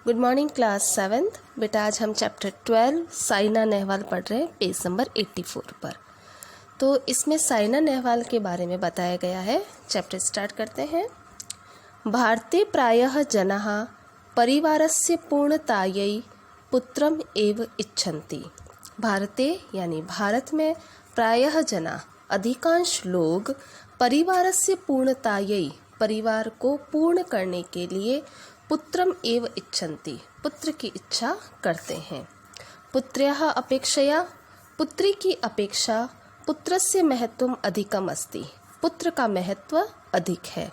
Good morning class 7th। बेटा आज हम चैप्टर 12 साइना नेहवाल पढ़ रहे हैं पेज नंबर 84 पर। तो इसमें साइना नेहवाल के बारे में बताया गया है। चैप्टर स्टार्ट करते हैं। भारते प्रायः जनाः परिवारस्य पूर्णतायै पुत्रम एव इच्छन्ति। भारते यानी भारत में प्रायः जना अधिकांश लोग परिवारस्य पूर्णतायै परिवार को पूर्ण करने के लिए पुत्रम एव इच्छन्ति पुत्र की इच्छा करते हैं। पुत्र्याः अपेक्षया पुत्री की अपेक्षा पुत्रस्य महत्वम अधिकम अस्ति पुत्र का महत्व अधिक है।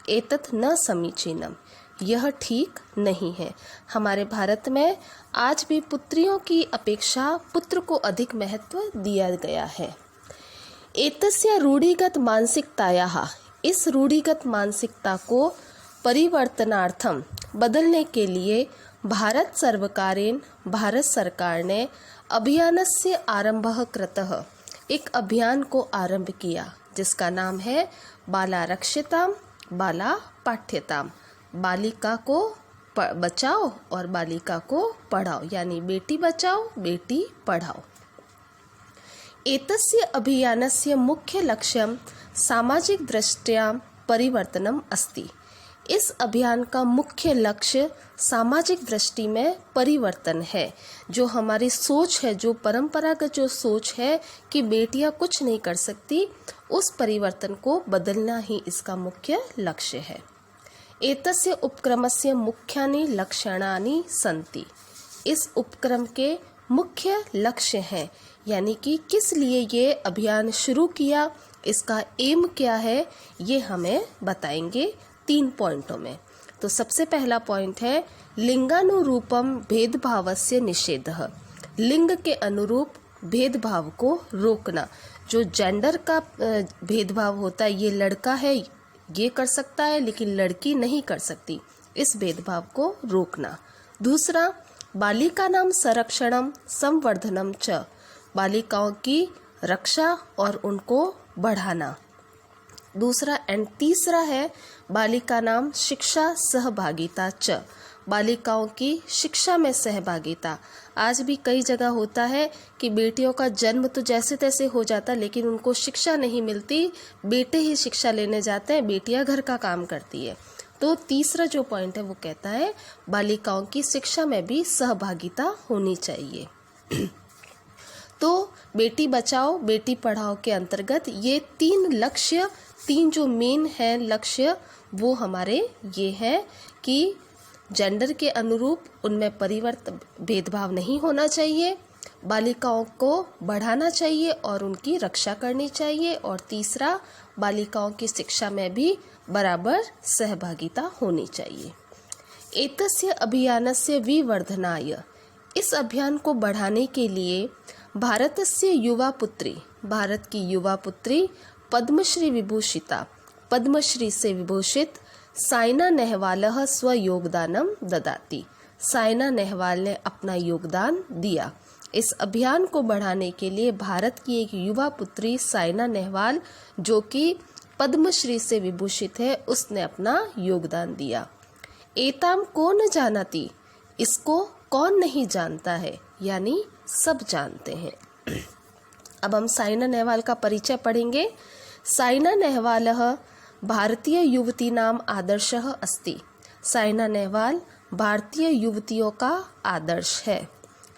एतत् न समीचीनम यह ठीक नहीं है। हमारे भारत में आज भी पुत्रियों की अपेक्षा पुत्र को अधिक महत्व दिया गया है। एतस्य रूढ़िगत मानसिकतायाः इस रूढ़िगत मानसिकता को परिवर्तनार्थम बदलने के लिए भारत सरकार ने अभियानस्य आरंभः कृतः एक अभियान को आरंभ किया जिसका नाम है बाला रक्षिताम बाला पाठ्यताम। बालिका को बचाओ और बालिका को पढ़ाओ, यानी बेटी बचाओ बेटी पढ़ाओ। एतस्य अभियानस्य मुख्य लक्ष्यं सामाजिक दृष्ट्या परिवर्तनम अस्ति। इस अभियान का मुख्य लक्ष्य सामाजिक दृष्टि में परिवर्तन है। जो हमारी सोच है, जो परंपरागत जो सोच है कि बेटियां कुछ नहीं कर सकती, उस परिवर्तन को बदलना ही इसका मुख्य लक्ष्य है। एतस्य उपक्रमस्य मुख्यानि लक्षणानि सन्ति। इस उपक्रम के मुख्य लक्ष्य हैं, यानी कि किस लिए ये अभियान शुरू किया, इसका एम क्या है, ये हमें बताएंगे 3 पॉइंटों में। तो सबसे पहला पॉइंट है लिंगानुरूपम भेदभावस्य निषेधः। लिंग के अनुरूप भेदभाव को रोकना। जो जेंडर का भेदभाव होता है, ये लड़का है ये कर सकता है लेकिन लड़की नहीं कर सकती, इस भेदभाव को रोकना। दूसरा बालिकानां संरक्षणम संवर्धनम च। बालिकाओं की रक्षा और उनको बढ़ाना। दूसरा एंड तीसरा है बालिकानां शिक्षा सहभागिता च। बालिकाओं की शिक्षा में सहभागिता। आज भी कई जगह होता है कि बेटियों का जन्म तो जैसे तैसे हो जाता लेकिन उनको शिक्षा नहीं मिलती, बेटे ही शिक्षा लेने जाते हैं, बेटियां घर का काम करती है। तो तीसरा जो पॉइंट है वो कहता है बालिकाओं की शिक्षा में भी सहभागिता होनी चाहिए। तो बेटी बचाओ बेटी पढ़ाओ के अंतर्गत ये 3 जो मेन है लक्ष्य, वो हमारे ये हैं कि जेंडर के अनुरूप उनमें भेदभाव नहीं होना चाहिए, बालिकाओं को बढ़ाना चाहिए और उनकी रक्षा करनी चाहिए, और तीसरा बालिकाओं की शिक्षा में भी बराबर सहभागिता होनी चाहिए। एतस्य अभियानस्य विवर्धनाय। इस अभियान को बढ़ाने के लिए भारतस्य युवा पुत्री, भारत की युवा पुत्री पद्मश्री विभूषिता, पद्मश्री से विभूषित साइना नेहवालः स्वयोगदानम ददाति। साइना नेहवाल ने अपना योगदान दिया। इस अभियान को बढ़ाने के लिए भारत की एक युवा पुत्री साइना नेहवाल, जो कि पद्मश्री से विभूषित है, उसने अपना योगदान दिया। एताम को न जानती, इसको कौन नहीं जानता है, यानी सब जानते हैं। अब हम साइना नेहवाल का परिचय पढ़ेंगे। साइना नेहवालः भारतीय युवतीनां आदर्शः अस्ति। साइना नेहवाल भारतीय युवतियों का आदर्श है।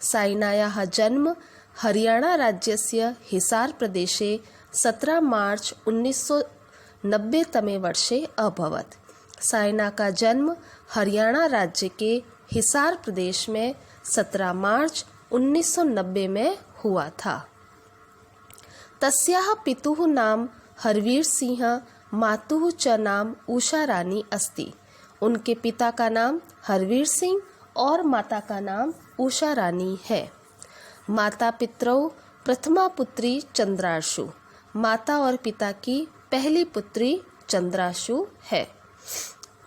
साइनायाः जन्म हरियाणा राज्यस्य हिसार प्रदेशे 17 मार्च 1990 तमे वर्षे अभवत्। साइना का जन्म हरियाणा राज्य के हिसार प्रदेश में 17 मार्च 1990 में हुआ था। तस्याः पितुः नाम हरवीर सिंह, मातुः च नाम उषा रानी अस्ति। उनके पिता का नाम हरवीर सिंह और माता का नाम उषा रानी है। माता पितरौ प्रथमा पुत्री चंद्राशु। माता और पिता की पहली पुत्री चंद्राशु है।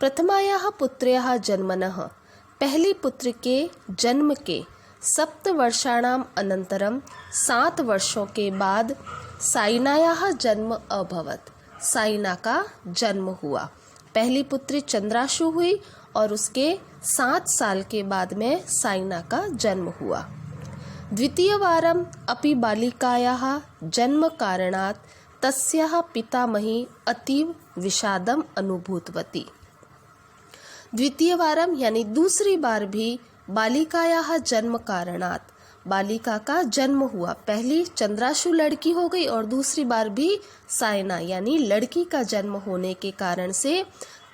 प्रथमायाः पुत्र्याः जन्मनः। पहली पुत्र के जन्म के 7 वर्षाणाम अनंतरम 7 वर्षों के बाद साइनायाः जन्म अभवत्। साइना का जन्म हुआ। पहली पुत्री चंद्राशु हुई और उसके 7 साल के बाद में साइना का जन्म हुआ। द्वितीयवारम् अपि बालिकायाः जन्मकारणात् तस्याः पितामही अतीव विषादम् अनुभूतवती। द्वितीयवारम यानी दूसरी बार भी बालिकायाः जन्म कारणात्, बालिका का जन्म हुआ। पहली चंद्राशु लड़की हो गई और दूसरी बार भी साइना यानी लड़की का जन्म होने के कारण से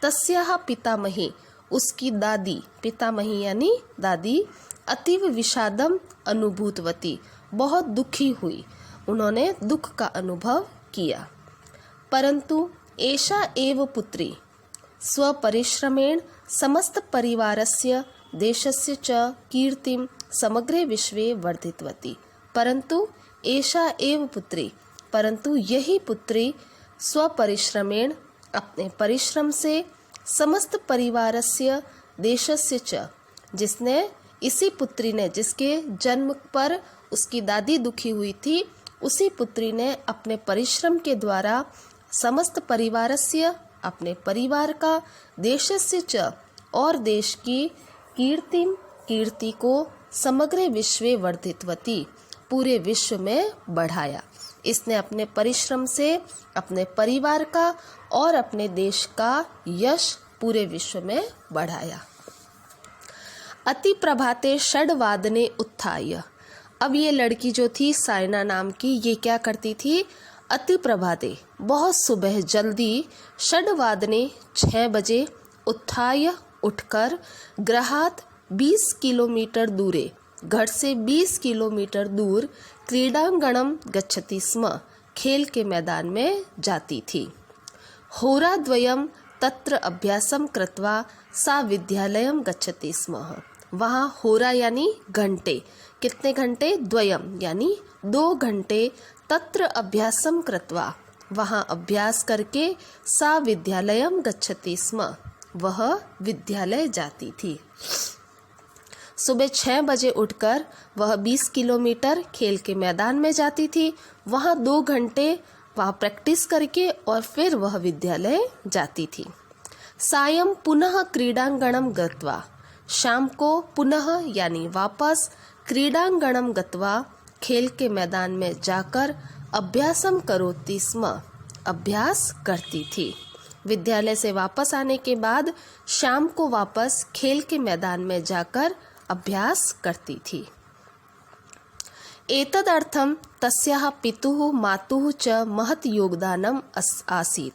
तस्याः पितामही, उसकी दादी, पितामही यानी दादी, अतीव विषादम अनुभूतवती, बहुत दुखी हुई, उन्होंने दुख का अनुभव किया। परंतु एषा एव पुत्री स्वपरिश्रमेण समस्त परिवारस्य देशस्य च कीर्तिं समग्रे विश्वे वर्धितवती। परंतु एषा एव पुत्री, परंतु यही पुत्री स्वपरिश्रमेण, अपने परिश्रम से, समस्त परिवारस्य देशस्य च, जिसने, इसी पुत्री ने, जिसके जन्म पर उसकी दादी दुखी हुई थी, उसी पुत्री ने अपने परिश्रम के द्वारा समस्त परिवारस्य, अपने परिवार का, देशस्य च, और देश की, कीर्ति को, समग्र विश्वे वर्धितवती, पूरे विश्व में बढ़ाया। इसने अपने परिश्रम से अपने परिवार का और अपने देश का यश पूरे विश्व में बढ़ाया। अति प्रभाते षड्वादने उत्थाय, अब ये लड़की जो थी साइना नाम की, ये क्या करती थी? अति प्रभाते, बहुत सुबह जल्दी, षड्वादने 6 बजे, उत्थाय उठकर, गृहात् 20 किलोमीटर दूरे, घर से 20 किलोमीटर दूर, क्रीडांगणम गच्छति स्म, खेल के मैदान में जाती थी। होराद्वयम तत्र अभ्यासम कृत्वा सा विद्यालयम गच्छति स्म, वहाँ होरा यानी घंटे, कितने घंटे? द्वयम यानी 2 घंटे, तत्र अभ्यासम कृत्वा, वहाँ अभ्यास करके, सा विद्यालयम गच्छति स्म, वह विद्यालय जाती थी। सुबह 6 बजे उठकर वह 20 किलोमीटर खेल के मैदान में जाती थी, वहाँ 2 घंटे वहाँ प्रैक्टिस करके और फिर वह विद्यालय जाती थी। सायं पुनः क्रीडांगणम गत्वा, शाम को पुनः यानी वापस, क्रीडांगणम गत्वा, खेल के मैदान में जाकर, अभ्यासम करोति स्म, अभ्यास करती थी। विद्यालय से वापस आने के बाद शाम को वापस खेल के मैदान में जाकर अभ्यास करती थी। एतदर्थम तस्याः पितुः मातुः च महत् योगदानम आसीत्,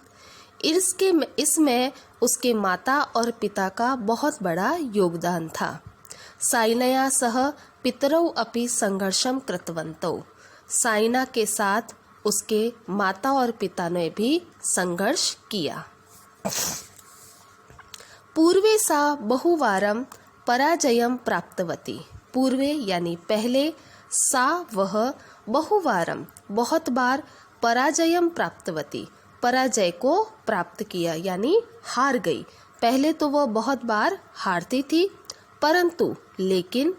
इसमें उसके माता और पिता का बहुत बड़ा योगदान था। साइनया सह पितरौ अपि संघर्षम कृतवन्तौ, साइना के साथ उसके माता और पिता ने भी संघर्ष किया। पूर्वे सा बहुवारम पराजयम प्राप्तवती, पूर्वे यानी पहले, सा वह, बहुवारम बहुत बार, पराजयम प्राप्तवती पराजय को प्राप्त किया यानी हार गई। पहले तो वह बहुत बार हारती थी, परंतु लेकिन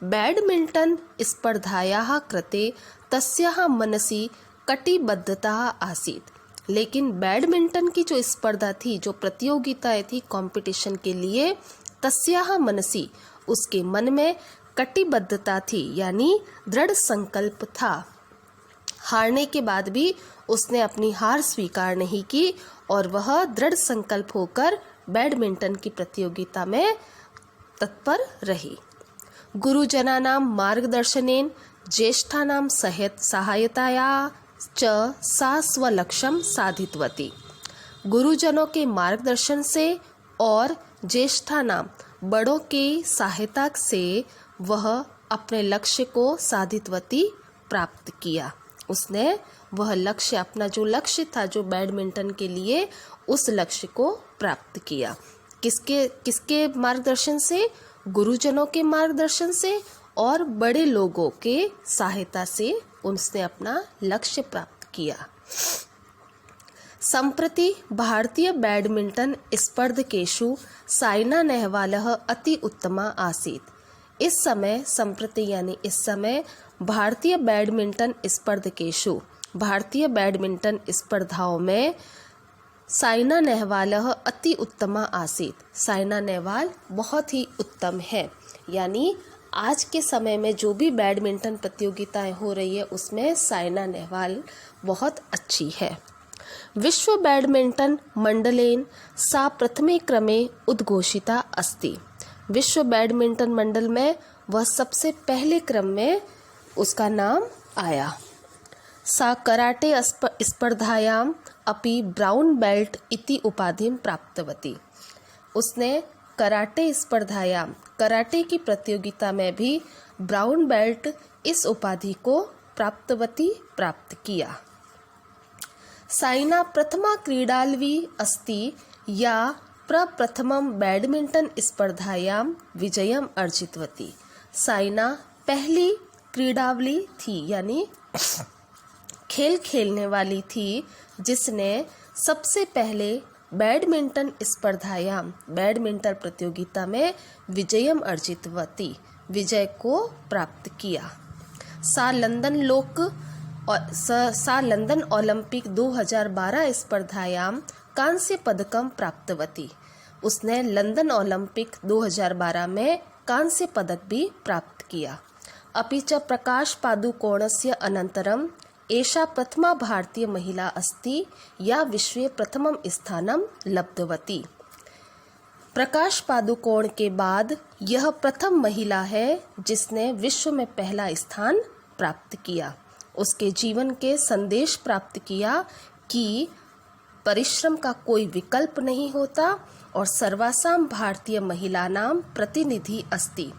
बैडमिंटन स्पर्धायाः कृते तस्याः मनसि कटिबद्धता आसीत्, लेकिन बैडमिंटन की जो स्पर्धा थी, जो प्रतियोगिताएं थी कंपटीशन के लिए, तस्याः मनसि उसके मन में कटिबद्धता थी यानी दृढ़ संकल्प था। हारने के बाद भी उसने अपनी हार स्वीकार नहीं की और वह दृढ़ संकल्प होकर बैडमिंटन की प्रतियोगिता में तत्पर रही। गुरुजनानां मार्गदर्शनेन ज्येष्ठानां सहायताया च सा स्वलक्ष्यं साधितवती, गुरुजनों के मार्गदर्शन से और ज्येष्ठानां बड़ों की सहायता से वह अपने लक्ष्य को साधितवती प्राप्त किया। उसने वह लक्ष्य, अपना जो लक्ष्य था जो बैडमिंटन के लिए, उस लक्ष्य को प्राप्त किया। किसके मार्गदर्शन से? गुरुजनों के मार्गदर्शन से और बड़े लोगों के सहायता से उसने अपना लक्ष्य प्राप्त किया। संप्रति भारतीय बैडमिंटन स्पर्धकेषु साइना नेहवालः अति उत्तमा आसीत्। इस समय, संप्रति यानी इस समय, भारतीय बैडमिंटन स्पर्धकेषु, भारतीय बैडमिंटन स्पर्धाओं में साइना नेहवालः अति उत्तमा आसीत्। साइना नेहवाल बहुत ही उत्तम है, यानी आज के समय में जो भी बैडमिंटन प्रतियोगिताएं हो रही है उसमें साइना नेहवाल बहुत अच्छी है। विश्व बैडमिंटन मंडलेन सा प्रथमे क्रमे उद्घोषिता अस्ति। विश्व बैडमिंटन मंडल में वह सबसे पहले क्रम में उसका नाम आया। सा कराटे स्पर्धायाम अपि ब्राउन बेल्ट इति उपाधिं प्राप्तवती। उसने कराटे स्पर्धायाम, कराटे की प्रतियोगिता में भी ब्राउन बेल्ट इस उपाधि को प्राप्त किया। साइना प्रथमा क्रीडालवी अस्ति या प्रप्रथमं बैडमिंटन स्पर्धायां विजयम अर्जितवती। साइना पहली क्रीडावली थी, यानी खेल खेलने वाली थी, जिसने सबसे पहले बैडमिंटन स्पर्धायाम, बैडमिंटन प्रतियोगिता में विजयम अर्जितवती, विजय को प्राप्त किया। सा लंदन ओलंपिक 2012 स्पर्धायां कांस्य पदकम प्राप्तवती। उसने लंदन ओलंपिक 2012 में कांस्य पदक भी प्राप्त किया। अपि च प्रकाश पादुकोणस्य अनन्तरम् एषा प्रथमा भारतीय महिला अस्ति या विश्वे प्रथमं स्थानं लब्धवती। प्रकाश पादुकोण के बाद यह प्रथम महिला है जिसने विश्व में पहला स्थान प्राप्त किया। उसके जीवन के संदेश प्राप्त किया कि परिश्रम का कोई विकल्प नहीं होता और सर्वासाम भारतीय महिलानां प्रतिनिधि अस्ति।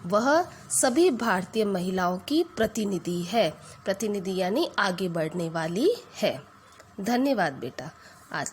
वह सभी भारतीय महिलाओं की प्रतिनिधि है। प्रतिनिधि यानी आगे बढ़ने वाली है। धन्यवाद बेटा। आज